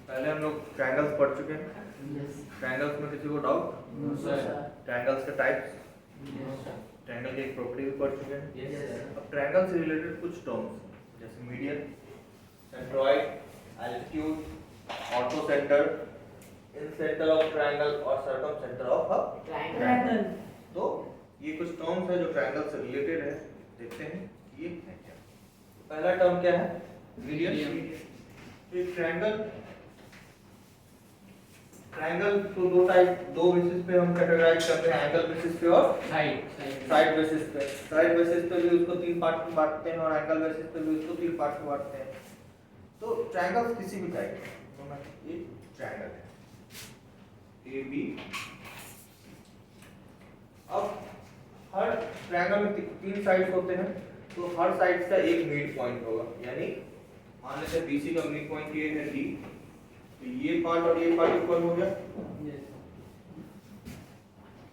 पहले हम लोग ट्रायंगल्स पढ़ चुके हैं। ट्रायंगल्स में किसी को डाउट? ट्रायंगल्स के टाइप्स, ट्रायंगल की एक प्रॉपर्टी भी पढ़ चुके हैं। अब ट्रायंगल से रिलेटेड कुछ टर्म्स जैसे median, centroid, altitude, orthocentre, incentre of triangle और circumcentre of a triangle. तो ये कुछ टर्म्स है जो ट्रायंगल से रिलेटेड है। देखते हैं ये है क्या। पहला टर्म क्या है? मीडियन। एक ट्रायंगल तो दो बेसिस पे हम कैटेगराइज करते हैं, एंगल बेसिस पे और साइड बेसिस पे। साइड बेसिस पे भी उसको तीन पार्ट में बांटते हैं और एंगल बेसिस पे भी उसको तीन पार्ट में बांटते हैं। तो ट्रायंगल किसी भी टाइप का एक ट्रायंगल है ए बी। अब हर ट्रायंगल में तीन साइड्स होते हैं, तो हर साइड का एक मिड पॉइंट होगा। यानी मान लेते हैं बीसी का मिड पॉइंट ये है डी, तो ये पार्ट और ये पार्ट इक्वल हो गया।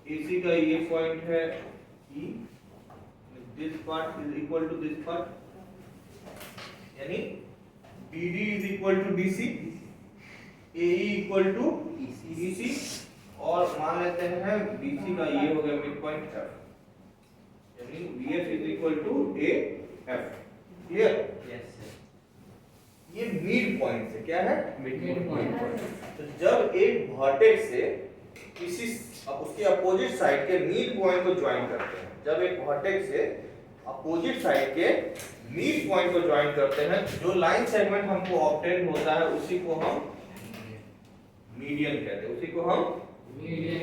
AC का ये पॉइंट है E, this part is equal to this part, यानी BD is equal to DC, AE equal to EC, और मान लेते हैं BC का ये हो गया मिड पॉइंट F, यानी VF is equal to AF। Clear? Yes sir. ये मिड पॉइंट से क्या है? Mid point. तो जब एक वर्टेक्स से किसी उसके अपोजिट साइड के मिड पॉइंट को ज्वाइन करते हैं, जब एक वर्टेक्स से अपोजिट साइड के मिड पॉइंट को ज्वाइन करते हैं, जो लाइन सेगमेंट हमको ऑब्टेन होता है उसी को हम मीडियन कहते हैं। उसी को हम मीडियन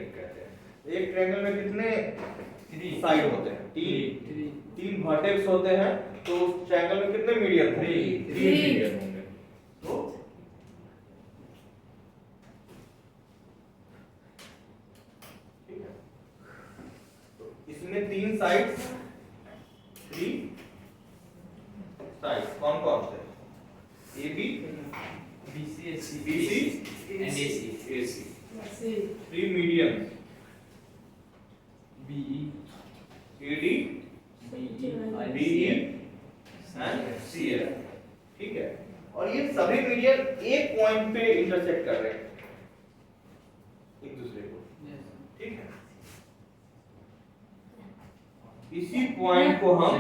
कहते हैं। एक ट्रायंगल में कितने साइड होते हैं? तीन वर्टेक्स होते हैं, तो उस ट्रायंगल में कितने मीडियन होंगे? 3 मीडियन होंगे। तो ठीक है, तो इसमें तीन साइड्स, 3 साइड्स कौन कौन से? AB, BC and AC। 3 medians BE, AD, BE and CF। ठीक है, और ये सभी मीडियन एक पॉइंट पे इंटरसेक्ट कर रहे हैं एक दूसरे को। ठीक है, इसी पॉइंट को हम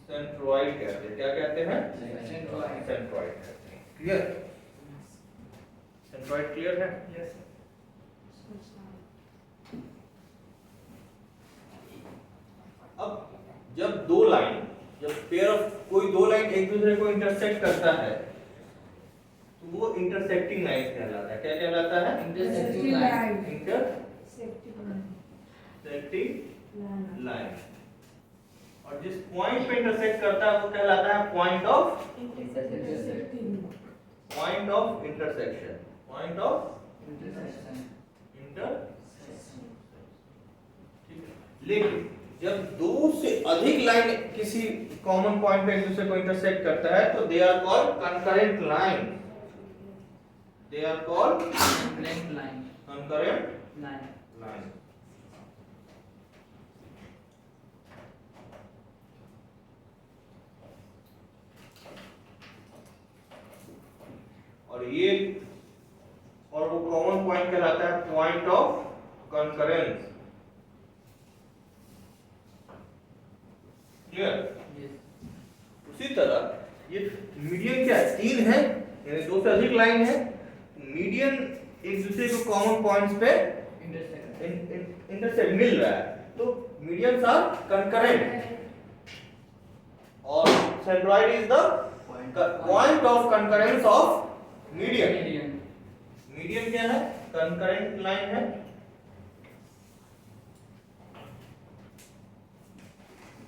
सेंट्रॉइड कहते हैं। क्या कहते हैं? सेंट्रॉइड कहते हैं। क्लियर? सेंट्रॉइड क्लियर है? यस। अब जब कोई दो लाइन एक दूसरे को इंटरसेक्ट करता है, तो वो इंटरसेक्टिंग लाइन कहलाता है। क्या कहलाता है? Intersecting line. और जिस पॉइंट पे इंटरसेक्ट करता है वो कहलाता है point of intersection. Point of intersection. लेकिन जब दो से अधिक लाइन किसी कॉमन पॉइंट पे एक दूसरे को इंटरसेक्ट करता है, तो they are called concurrent line. They are called concurrent line. और वो कॉमन पॉइंट कहलाता है पॉइंट ऑफ कंकरेंस। क्लियर? उसी तरह ये मीडियन क्या है? 3 है, यानी 2 से अधिक लाइन है। मीडियन एक दूसरे को कॉमन पॉइंट्स पे इंटरसेक्ट मिल रहा है, तो मीडियंस आर कंकरेंट, और centroid is the point of concurrence of median. Median क्या है? कंकरेंट लाइन है,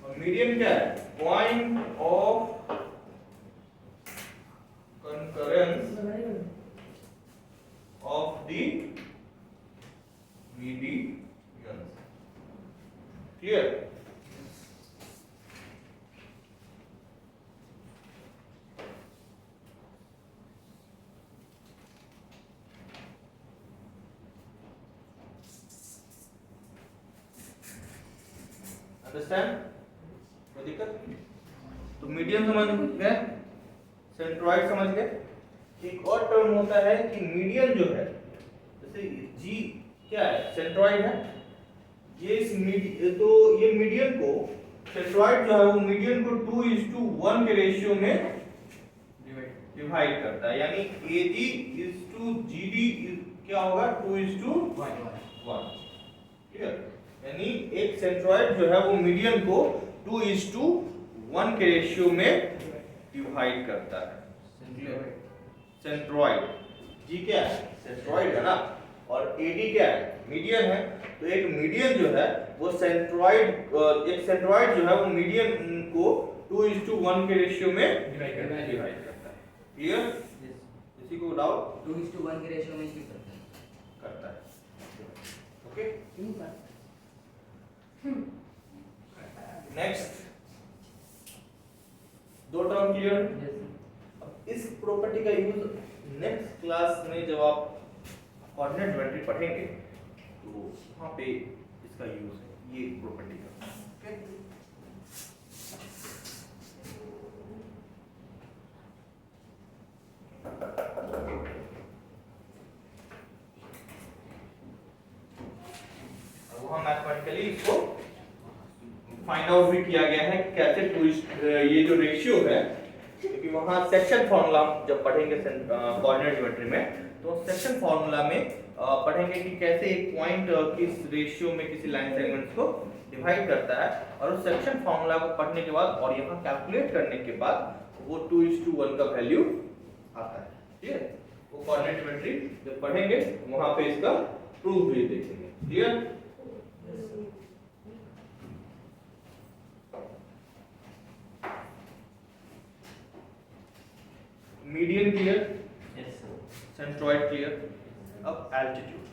और मीडियन क्या है? Point of concurrence of the median. Clear? Understand? कोई दिक्कत? तो मीडियन समझ गए, सेंट्रॉइड समझ गए। एक और टर्म होता है कि मीडियन जो है, जैसे जी क्या है, सेंट्रॉइड है। ये तो ये मीडियन को, सेंट्रॉइड जो है वो मीडियन को 2:1 के रेशियो में डिवाइड करता है, यानी AG/GD क्या होगा, 2:1। क्लियर? यानी एक सेंट्रॉइड जो है वो मीडियन को 2:1 के रेशियो में डिवाइड करता है। सेंट्रॉइड जी क्या है, सेंट्रॉइड है ना, और AD क्या है, मीडियन है। तो एक मीडियन जो है वो सेंट्रॉइड, एक सेंट्रॉइड जो है वो मीडियन को 2:1 के रेशियो में डिवाइड करता है। क्लियर? किसी को डाउट? 2:1 के रेशियो में ही करता है। ओके, नेक्स्ट दो टर्म क्लियर। अब इस प्रॉपर्टी का यूज नेक्स्ट क्लास में जब आप कोऑर्डिनेट ज्योमेट्री पढ़ेंगे तो वहां पे इसका यूज है, ये प्रॉपर्टी का। ओके, और वहां मैथमेटिकली इसको फाइंड आउट भी किया गया है कि कैसे ट्विस्ट ये जो रेशियो है, क्योंकि वहां सेक्शन फार्मूला जब पढ़ेंगे कोऑर्डिनेट ज्योमेट्री में, तो सेक्शन फार्मूला में पढ़ेंगे कि कैसे एक पॉइंट किस रेशियो में किसी लाइन सेगमेंट्स को डिवाइड करता है, और उस सेक्शन फार्मूला को पढ़ने के बाद और यहाँ कैलकुलेट करने के बाद वो 2:1 का वैल्यू आता है। ठीक है, वो कोऑर्डिनेट ज्योमेट्री जब पढ़ेंगे वहां पे इसका प्रूफ भी देखेंगे। Clear? Median clear? Yes sir. Centroid clear? अब एल्टीट्यूड,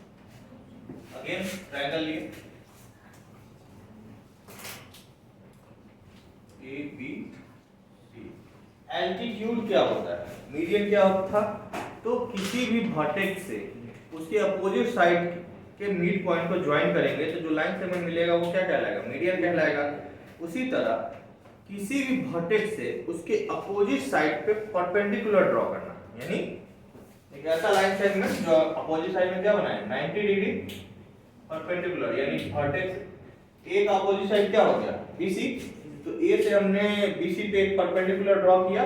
अगेन ट्रायंगल लिए ए बी सी। एल्टीट्यूड क्या होता है, मीडियन क्या होता था, तो किसी भी वर्टेक्स से उसके अपोजिट साइड के मिड पॉइंट को ज्वाइन करेंगे तो जो लाइन सेगमेंट मिलेगा वो क्या कहलाएगा, मीडियन कहलाएगा। उसी तरह किसी भी वर्टेक्स से उसके अपोजिट साइड पे परपेंडिकुलर ड्रॉ करना, यानी एक ऐसा लाइन सेगमेंट जो अपोजिट साइड में क्या बनाए, 90 डिग्री परपेंडिकुलर, यानी वर्टेक्स ए का अपोजिट साइड क्या हो गया, BC। तो A से हमने BC पे एक परपेंडिकुलर ड्रॉ किया,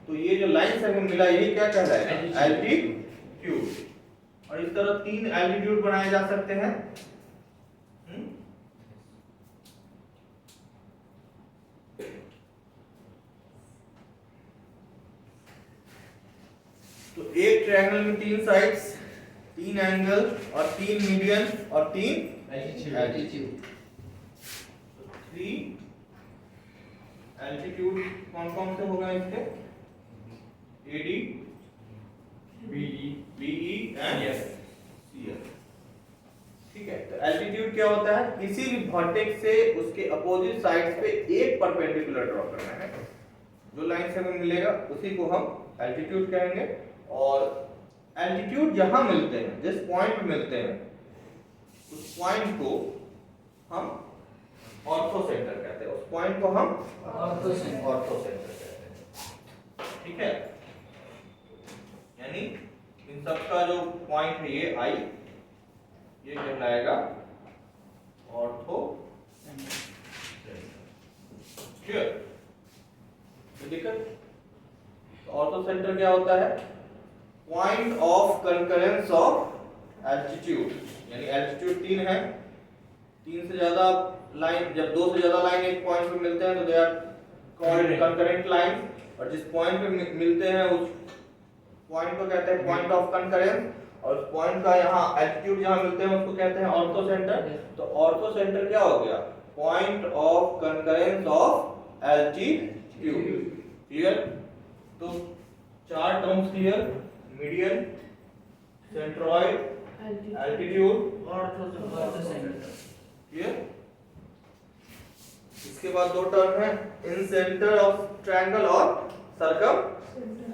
तो ये जो लाइन सेगमेंट मिला ये क्या कहलाएगा, एल्टीट्यूड। और इस तरह 3 एल्टीट्यूड बनाए जा सकते हैं। तो एक ट्रायंगल में 3 साइड्स, 3 एंगल और 3 मीडियन और 3 एल्टीट्यूड। तो 3 एल्टीट्यूड कौन कौन से होगा इसके, AD, BE एंड CS। ठीक है, तो एल्टीट्यूड क्या होता है, किसी भी वर्टेक्स से उसके अपोजिट साइड्स पे एक परपेंडिकुलर ड्रॉ करना है, जो लाइन से हमें मिलेगा उसी को हम एल्टीट्यूड कहेंगे। और एल्टीट्यूड जहां मिलते हैं, जिस पॉइंट पे मिलते हैं, उस पॉइंट को हम ऑर्थो सेंटर कहते हैं, उस पॉइंट को हम ऑर्थो सेंटर कहते हैं। ठीक है, यानी इन सब का जो पॉइंट है ये I, ये कहलाएगा ऑर्थो सेंटर। क्लियर? दिक्कत? ऑर्थो सेंटर क्या होता है, point of concurrence of altitude, यानी एल्टीट्यूड 3 है, 3 से ज्यादा लाइन, जब 2 से ज्यादा लाइन एक पॉइंट पे मिलते हैं तो they are called concurrent line, और जिस पॉइंट पे मिलते हैं उस पॉइंट को कहते हैं पॉइंट ऑफ कंकरेंस, और उस पॉइंट का यहाँ एल्टीट्यूड जहाँ मिलते हैं उसको कहते हैं ऑर्थो सेंटर। तो ऑर्थो सेंटर क्या हो गया, point of concurrence of altitude. Clear? तो 4 terms clear, median, centroid, altitude, ortho centre. Clear? इसके बाद 2 टर्म है, इन सेंटर ऑफ ट्रायंगल और circum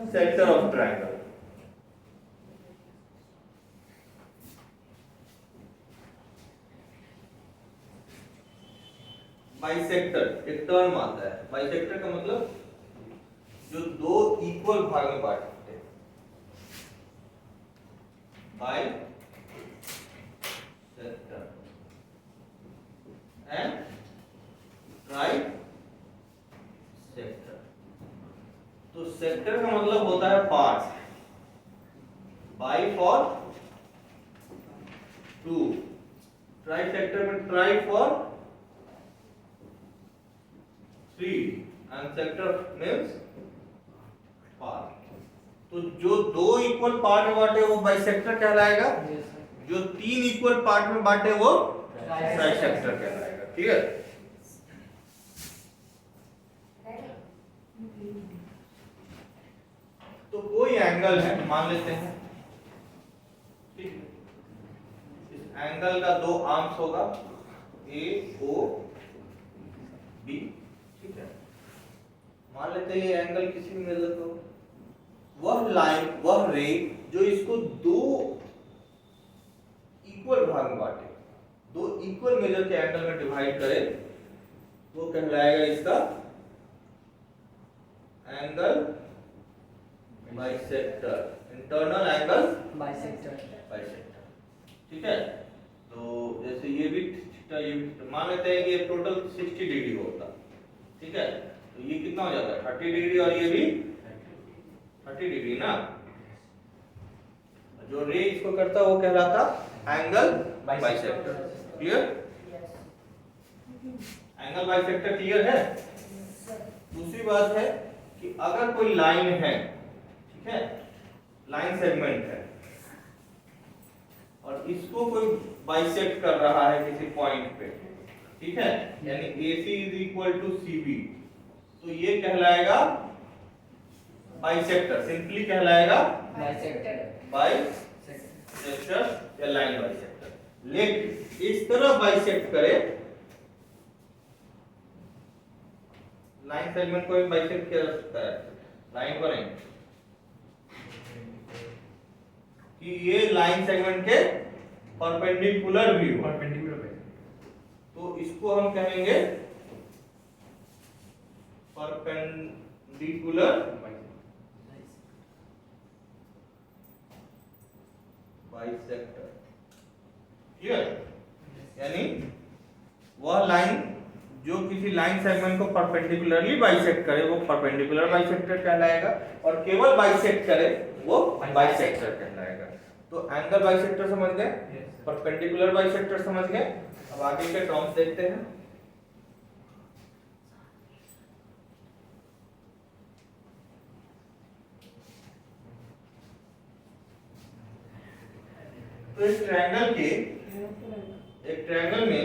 centre of triangle. Bisector एक टर्म आता है, बाइसेक्टर का मतलब जो दो इक्वल भाग में बांटते हैं bisector and trisector. तो सेक्टर का मतलब होता है part, bi for two, trisector में tri for three and sector means part. तो जो दो इक्वल पार्ट में बांटे वो बाइसेक्टर कहलाएगा, जो तीन इक्वल पार्ट में बांटे वो ट्राइसेक्टर कहलाएगा। ठीक है, तो कोई एंगल है मान लेते हैं, ठीक है, इस एंगल का दो आर्म्स होगा ए ओ बी। ठीक है, मान लेते हैं ये एंगल किसी भी मेजर को, वह लाइन वह रे जो इसको दो इक्वल भाग में बांटे, दो इक्वल मेजर के एंगल में डिवाइड करे, वो कहलाएगा इसका angle bisector, internal angle bisector. Bisector. ठीक है, तो जैसे ये भी थीटा ये भी थीटा, मान लेते हैं कि ये टोटल 60 डिग्री होता। ठीक है, तो ये कितना हो जाता है 30 डिग्री और ये भी 30 डिग्री ना। जो रे इसको करता वो कहलाता angle bisector. Clear? Angle bisector clear है। दूसरी बात है कि अगर कोई लाइन है, ठीक है, लाइन सेगमेंट है और इसको कोई बाइसेक्ट कर रहा है किसी पॉइंट पे, ठीक है, यानी AC is equal to CB, तो ये कहलाएगा बाइसेक्टर, सिंपली कहलाएगा बाइसेक्टर। बाइसेक्टर या लाइन बाइसेक्टर। लेकिन इस तरह बाइसेक्ट करे, लाइन सेगमेंट को भी बाइसेक्ट किया जा सकता है, लाइन को नहीं, कि ये लाइन सेगमेंट के परपेंडिकुलर भी हो, तो इसको हम कहेंगे परपेंडिकुलर बाइसेक्टर। क्लियर? यानी वह लाइन जो किसी लाइन सेगमेंट को परपेंडिकुलरली बाइसेक्ट करे वो परपेंडिकुलर बाइसेक्टर कहलाएगा, और केवल बाइसेक्ट करे वो बाइसेक्टर कहलाएगा। तो एंगल बाइसेक्टर समझ गए, परपेंडिकुलर बाइसेक्टर समझ गए। अब आगे के टर्म्स देखते हैं। तो इस ट्रायंगल में